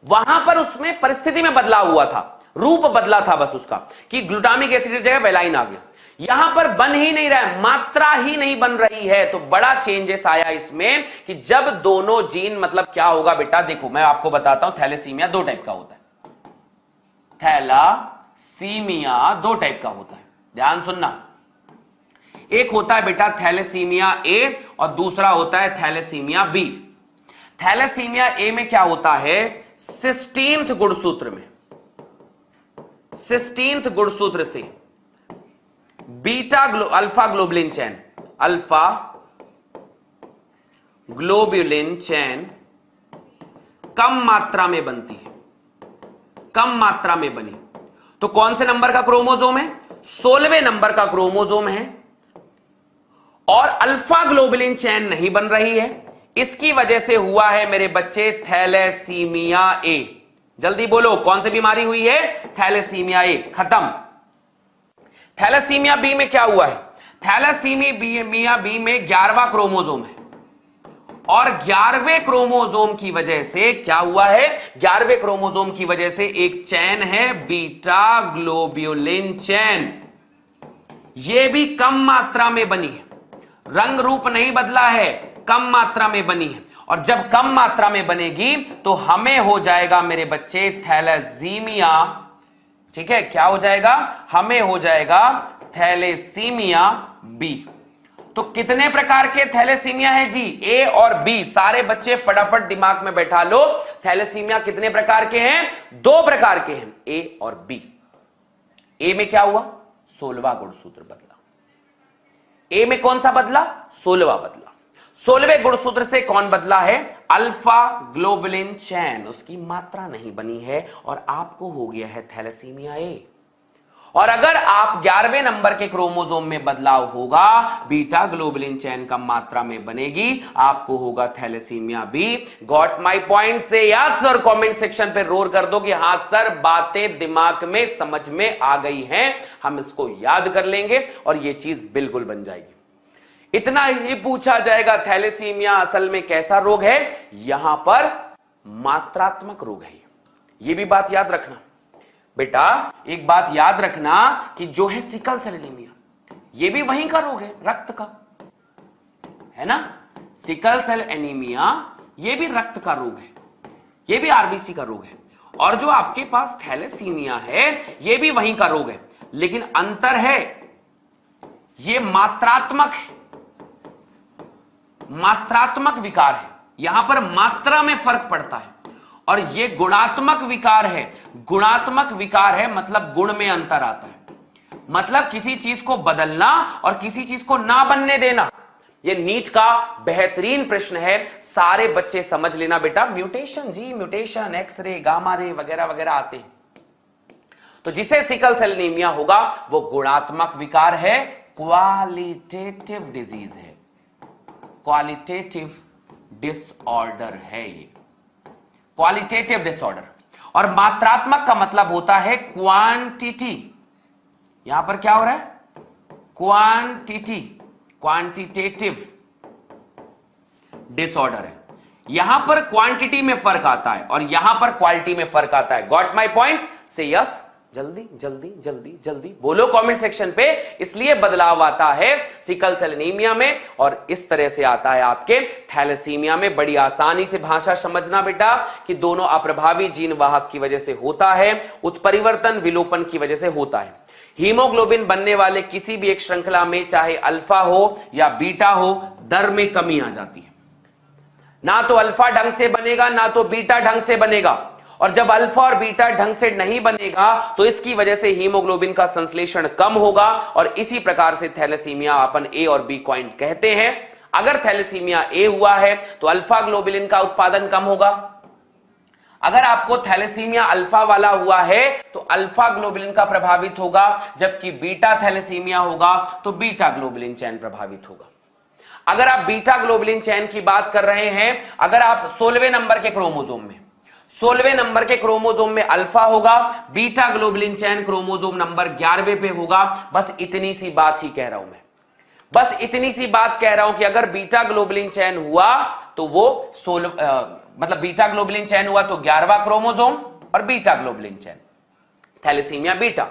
वहां पर उसमें परिस्थिति में बदलाव हुआ था, रूप बदला था बस उसका, कि ग्लूटामिक एसिड की जगह वेलाइन आ गया। यहां पर बन ही नहीं रहा है, मात्रा ही नहीं बन रही है। तो बड़ा चेंजेस आया इसमें कि जब दोनों जीन, मतलब क्या होगा बेटा, देखो मैं आपको बताता हूं। थैलेसीमिया दो टाइप का होता है, थैलासीमिया दो टाइप का होता है, ध्यान सुनना। एक होता है बेटा थैलेसीमिया ए और दूसरा होता है थैलेसीमिया बी। थैलेसीमिया ए में क्या होता है? 16th गुणसूत्र में, 16th गुणसूत्र से अल्फा ग्लोबुलिन चैन, अल्फा ग्लोबुलिन चैन कम मात्रा में बनती है, कम मात्रा में बनी। तो कौन से नंबर का क्रोमोसोम है? 16वें नंबर का क्रोमोसोम है। और अल्फा ग्लोबुलिन चेन नहीं बन रही है, इसकी वजह से हुआ है मेरे बच्चे थैलेसीमिया ए। जल्दी बोलो, कौन सी बीमारी हुई है? Thalassaemia A. खत्म। थैलेसीमिया बी में क्या हुआ है? थैलेसीमिया बी में 11वां क्रोमोसोम है और 11वें क्रोमोसोम की वजह से क्या हुआ है? 11वें क्रोमोसोम की वजह से एक चैन है बीटा ग्लोब्युलिन चैन, यह भी कम मात्रा में बनी है, रंग रूप नहीं बदला है, कम मात्रा में बनी है। और जब कम मात्रा में बनेगी तो हमें हो जाएगा मेरे बच्चे थैलेसीमिया। ठीक है, क्या हो जाएगा? हमें हो जाएगा थैलेसीमिया बी। तो कितने प्रकार के थैलेसीमिया है जी? ए और बी। सारे बच्चे फटाफट दिमाग में बैठा लो, थैलेसीमिया कितने प्रकार के हैं? 2 प्रकार के हैं, ए और बी। ए में क्या हुआ? 16वां गुणसूत्र बदला। ए में कौन सा बदला? 16वां बदला। 16वें गुणसूत्र से कौन बदला है? अल्फा ग्लोबुलिन चैन, उसकी मात्रा नहीं बनी है और आपको हो गया है थैलेसीमिया ए। और अगर आप 11वें नंबर के क्रोमोसोम में बदलाव होगा, बीटा ग्लोबुलिन चैन कम मात्रा में बनेगी, आपको होगा thalassaemia B. Got my point? से या सर कमेंट सेक्शन पे रोर कर दो कि हां सर बातें दिमाग में समझ में आ गई हैं, हम इसको याद कर लेंगे और यह चीज बिल्कुल बन जाएगी। इतना ही पूछा जाएगा, थैलेसीमिया असल में कैसा रोग है? यहां पर मात्रात्मक रोग है। यह भी बात याद रखना बेटा, एक बात याद रखना कि जो है सिकल सेल एनीमिया, यह भी वहीं का रोग है, रक्त का, है ना? सिकल सेल एनीमिया यह भी रक्त का रोग है, यह भी आरबीसी का रोग है। और जो आपके पास थैलेसीमिया है यह भी वहीं का रोग है, लेकिन अंतर है, यह मात्रात्मक है, मात्रात्मक विकार है। यहां पर मात्रा में फर्क पड़ता है। और यह गुणात्मक विकार है। गुणात्मक विकार है मतलब गुण में अंतर आता है, मतलब किसी चीज को बदलना और किसी चीज को ना बनने देना। यह नीट का बेहतरीन प्रश्न है, सारे बच्चे समझ लेना बेटा। म्यूटेशन जी, म्यूटेशन, एक्सरे, गामा रे वगैरह वगैरह आते हैं। तो जिसे सिकल सेल एनीमिया होगा वो गुणात्मक विकार है, क्वालिटेटिव डिजीज है, क्वालिटेटिव डिसऑर्डर है ये, क्वालिटेटिव डिसऑर्डर। और मात्रात्मक का मतलब होता है क्वांटिटी। यहां पर क्या हो रहा है? क्वांटिटी, क्वांटिटेटिव डिसऑर्डर है। यहां पर क्वांटिटी में फर्क आता है और यहां पर क्वालिटी में फर्क आता है। Got my point? से यस। जल्दी जल्दी जल्दी जल्दी बोलो कमेंट सेक्शन पे। इसलिए बदलाव आता है सिकल सेल एनीमिया में और इस तरह से आता है आपके थैलेसीमिया में। बड़ी आसानी से भाषा समझना बेटा कि दोनों अप्रभावी जीन वाहक की वजह से होता है, उत्परिवर्तन विलोपन की वजह से होता है। हीमोग्लोबिन बनने वाले किसी भी एक श्रृंखला में चाहे अल्फा हो या बीटा हो, दर में कमी आ जाती है। ना तो अल्फा ढंग से बनेगा ना तो बीटा ढंग से बनेगा। और जब अल्फा और बीटा ढंग से नहीं बनेगा तो इसकी वजह से हीमोग्लोबिन का संश्लेषण कम होगा और इसी प्रकार से थैलेसीमिया अपन ए और बी पॉइंट कहते हैं। अगर थैलेसीमिया ए हुआ है तो अल्फा ग्लोबुलिन का उत्पादन कम होगा। अगर आपको थैलेसीमिया अल्फा वाला हुआ है तो अल्फा ग्लोबुलिन का प्रभावित होगा, जबकि बीटा थैलेसीमिया होगा तो बीटा ग्लोबुलिन चैन प्रभावित होगा। अगर आप बीटा ग्लोबुलिन चैन की बात कर रहे हैं, अगर आप 16वें नंबर के क्रोमोसोम में 16वें नंबर के क्रोमोसोम में अल्फा होगा, बीटा ग्लोबुलिन चैन क्रोमोसोम नंबर 11वें पे होगा। बस इतनी सी बात ही कह रहा हूं मैं, बस इतनी सी बात कह रहा हूं कि अगर बीटा ग्लोबुलिन चैन हुआ तो वो मतलब बीटा ग्लोबुलिन चैन हुआ तो 11वां क्रोमोसोम और बीटा ग्लोबुलिन चैन थैलेसीमिया बीटा।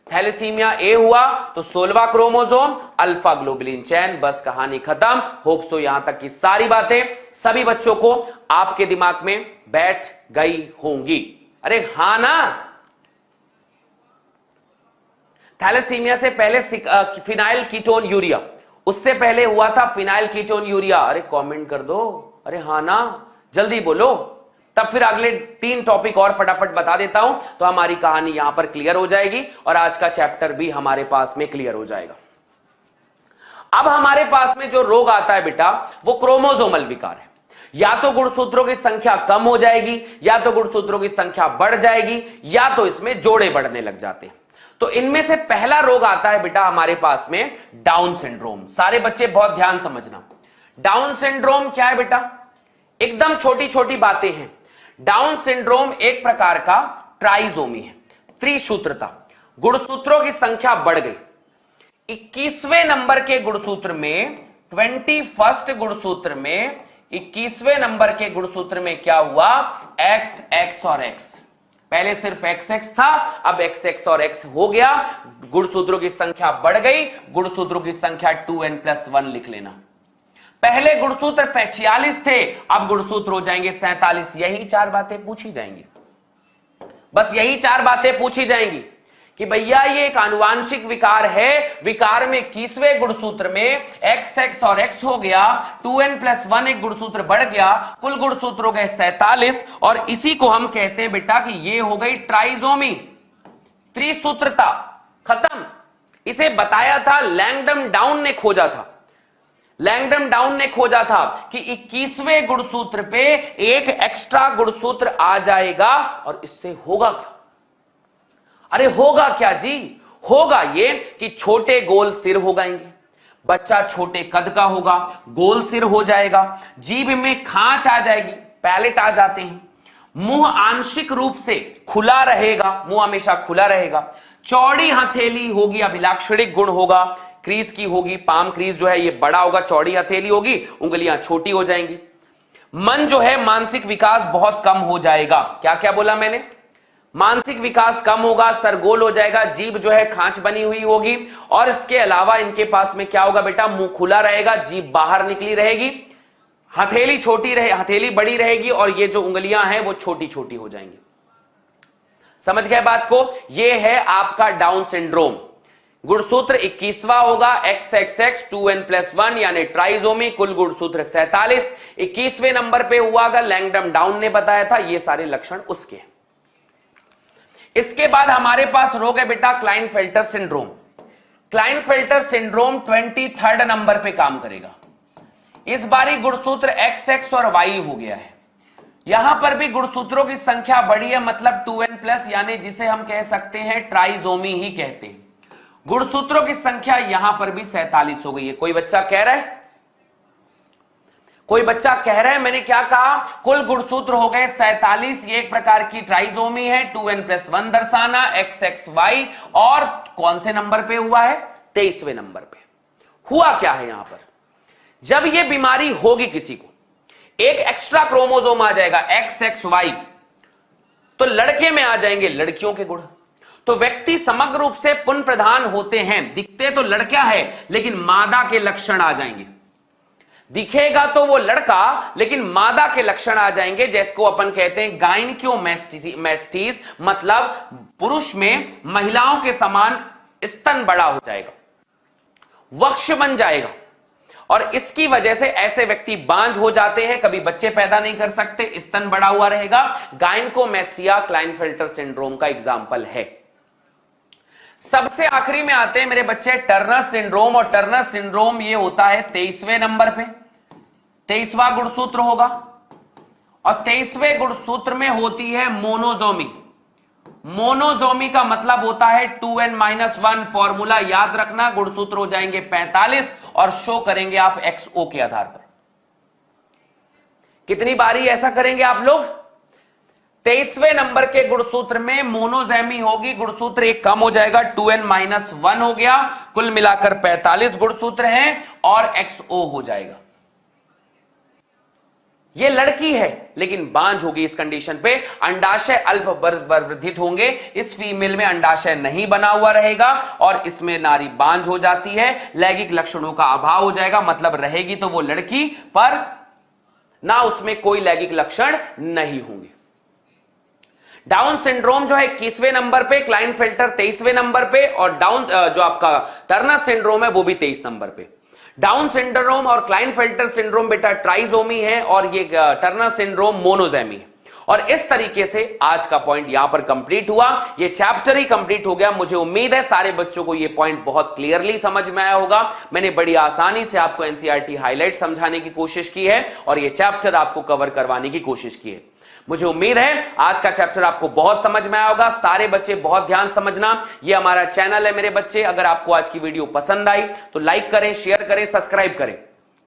थैलेसीमिया ए हुआ तो 16वां क्रोमोसोम अल्फा ग्लोबुलिन चैन। बस कहानी खत्म। होप सो यहां तक की सारी बातें सभी बच्चों को आपके दिमाग में बैठ गई होंगी। अरे हां ना? थैलेसीमिया से पहले फिनाइल कीटोन यूरिया, उससे पहले हुआ था फिनाइल कीटोन यूरिया। अरे कमेंट कर दो, अरे हां ना, जल्दी बोलो। तब फिर अगले 3 टॉपिक और फटाफट बता देता हूं तो हमारी कहानी यहां पर क्लियर हो जाएगी और आज का चैप्टर भी हमारे पास में क्लियर हो जाएगा। अब हमारे पास में जो रोग आता है बेटा वो क्रोमोसोमल विकार है। या तो गुणसूत्रों की संख्या कम हो जाएगी, या तो गुणसूत्रों की संख्या बढ़ जाएगी, या तो इसमें जोड़े बढ़ने लग जाते हैं। तो इनमें से पहला रोग आता है बेटा हमारे पास में डाउन सिंड्रोम। सारे बच्चे बहुत ध्यान समझना, डाउन सिंड्रोम क्या है बेटा? एकदम छोटी छोटी बातें हैं। डाउन सिंड्रोम एक प्रकार का ट्राइजोमी है, त्रिसूत्रता। गुणसूत्रों की संख्या बढ़ गई। 21वें नंबर के गुणसूत्र में, 21 गुणसूत्र में, 21वें नंबर के गुणसूत्र में क्या हुआ? एक्स एक्स और एक्स। पहले सिर्फ एक्स एक्स था, अब एक्स एक्स और एक्स हो गया। गुणसूत्रों की संख्या बढ़ गई। गुणसूत्रों की संख्या 2n+1 लिख लेना। पहले गुणसूत्र 46 थे, अब गुणसूत्र हो जाएंगे 47। यही चार बातें पूछी जाएंगी, बस यही चार बातें पूछी जाएंगी कि भैया ये एक आनुवांशिक विकार है। विकार में 21वें गुणसूत्र में एक्स एक्स और एक्स हो गया, 2n+1 एक गुणसूत्र बढ़ गया, कुल गुणसूत्र हो गए 47। और इसी को हम कहते हैं बेटा कि ये हो गई ट्राइजोमी, त्रिसूत्रता। खत्म। इसे बताया था लैंगडम डाउन ने, खोजा था। लैंगडम डाउन ने खोजा था कि 21वें गुणसूत्र पे एक एक्स्ट्रा गुणसूत्र आ जाएगा और इससे होगा क्या? अरे होगा क्या जी? होगा ये कि छोटे गोल सिर हो जाएंगे, बच्चा छोटे कद का होगा, गोल सिर हो जाएगा, जीभ में खांच आ जाएगी, पैलेट आ जाते हैं, मुंह आंशिक रूप से खुला रहेगा, मुंह हमेशा खुला रहेगा, चौड़ी हथेली होगी, अभिलाक्षणिक गुण होगा, क्रीज की होगी, पाम क्रीज जो है ये बड़ा होगा, चौड़ी हथेली होगी, उंगलियां छोटी हो जाएंगी। मन जो है मानसिक विकास बहुत कम हो जाएगा। क्या क्या बोला मैंने? मानसिक विकास कम होगा, सरगोल हो जाएगा, जीभ जो है खांच बनी हुई होगी, और इसके अलावा इनके पास में क्या होगा बेटा? मुंह खुला रहेगा, जीभ बाहर निकली रहेगी, हथेली छोटी रहे, हथेली बड़ी रहेगी, और ये जो उंगलियां हैं वो छोटी छोटी हो जाएंगी। समझ गए बात को? ये है आपका डाउन सिंड्रोम। गुणसूत्र 21वां होगा, XXX 2n+1 यानी ट्राइजोमी, कुल गुणसूत्र 47। 21वें नंबर पे हुआ, लैंगडम डाउन ने बताया था। ये सारे लक्षण उसके। इसके बाद हमारे पास रोग है बेटा Klinefelter syndrome. Klinefelter syndrome 23rd number पे काम करेगा। इस बारी गुणसूत्र XX और Y हो गया है। यहां पर भी गुणसूत्रों की संख्या बढ़ी है, मतलब 2n+, यानी जिसे हम कह सकते हैं ट्राइजोमी ही कहते हैं। गुणसूत्रों की संख्या यहां पर भी 47 हो गई है। कोई बच्चा कह रहा है? कोई बच्चा कह रहा है मैंने क्या कहा? कुल गुणसूत्र हो गए 47। ये एक प्रकार की ट्राइजोमी है, 2n+1 दर्शाना, XXY। और कौन से नंबर पे हुआ है? 23वें नंबर पे। हुआ क्या है यहां पर? जब ये बीमारी होगी किसी को, एक एक्स्ट्रा क्रोमोसोम आ जाएगा XXY, तो लड़के में आ जाएंगे लड़कियों के गुण। तो व्यक्ति समग्र रूप से पुण्य प्रधान होते हैं। दिखते तो लड़का है लेकिन मादा के लक्षण आ जाएंगे। दिखेगा तो वो लड़का लेकिन मादा के लक्षण आ जाएंगे, जिसको अपन कहते हैं गायनिक्योमैस्टीज, मतलब पुरुष में महिलाओं के समान स्तन बड़ा हो जाएगा, वक्ष बन जाएगा, और इसकी वजह से ऐसे व्यक्ति बांझ हो जाते हैं, कभी बच्चे पैदा नहीं कर सकते, स्तन बड़ा हुआ रहेगा। गायनिकोमैस्टिया क्लाइनफेल्टर सिंड्रोम का एग्जाम्पल है। सबसे आखिरी में आते हैं मेरे बच्चे टर्नर सिंड्रोम, और टर्नर सिंड्रोम ये होता है 23वें नंबर पे। 23वां गुणसूत्र होगा, और 23वें गुणसूत्र में होती है मोनोजोमी। मोनोजोमी का मतलब होता है 2n-1। फॉर्मूला याद रखना, गुणसूत्र हो जाएंगे 45 और शो करेंगे आप XO के आधार पर। कितनी बारी ऐसा करेंगे आप लोग? 23वें नंबर के गुणसूत्र में मोनोजेमी होगी, गुणसूत्र एक कम हो जाएगा, 2n-1 हो गया, कुल मिलाकर 45 गुणसूत्र हैं और XO हो जाएगा। ये लड़की है लेकिन बांझ होगी इस कंडीशन पे। अंडाशय अल्प वर्धित होंगे, इस फीमेल में अंडाशय नहीं बना हुआ रहेगा, और इसमें नारी बांझ हो जाती है। लैंगिक लक्षणों का अभाव हो जाएगा, मतलब रहेगी तो वो लड़की, पर ना उसमें कोई लैंगिक लक्षण नहीं होंगे। डाउन सिंड्रोम जो है 21वें नंबर पे, क्लाइनफेल्टर 23वें नंबर पे, और डाउन जो आपका टर्नर सिंड्रोम है वो भी 23 नंबर पे। डाउन सिंड्रोम और क्लाइनफेल्टर सिंड्रोम बेटा ट्राइजोमी है, और ये टर्नर सिंड्रोम मोनोजेमी है। और इस तरीके से आज का पॉइंट यहां पर कंप्लीट हुआ, ये चैप्टर ही कंप्लीट हो गया। मुझे उम्मीद है सारे बच्चों को ये पॉइंट बहुत क्लियरली समझ में आया होगा। मैंने बड़ी आसानी से आपको एनसीईआरटी हाईलाइट समझाने की कोशिश की है और ये चैप्टर आपको कवर करवाने की कोशिश की है। मुझे उम्मीद है आज का चैप्टर आपको बहुत समझ में आया होगा। सारे बच्चे बहुत ध्यान समझना, ये हमारा चैनल है मेरे बच्चे। अगर आपको आज की वीडियो पसंद आई तो लाइक करें, शेयर करें, सब्सक्राइब करें।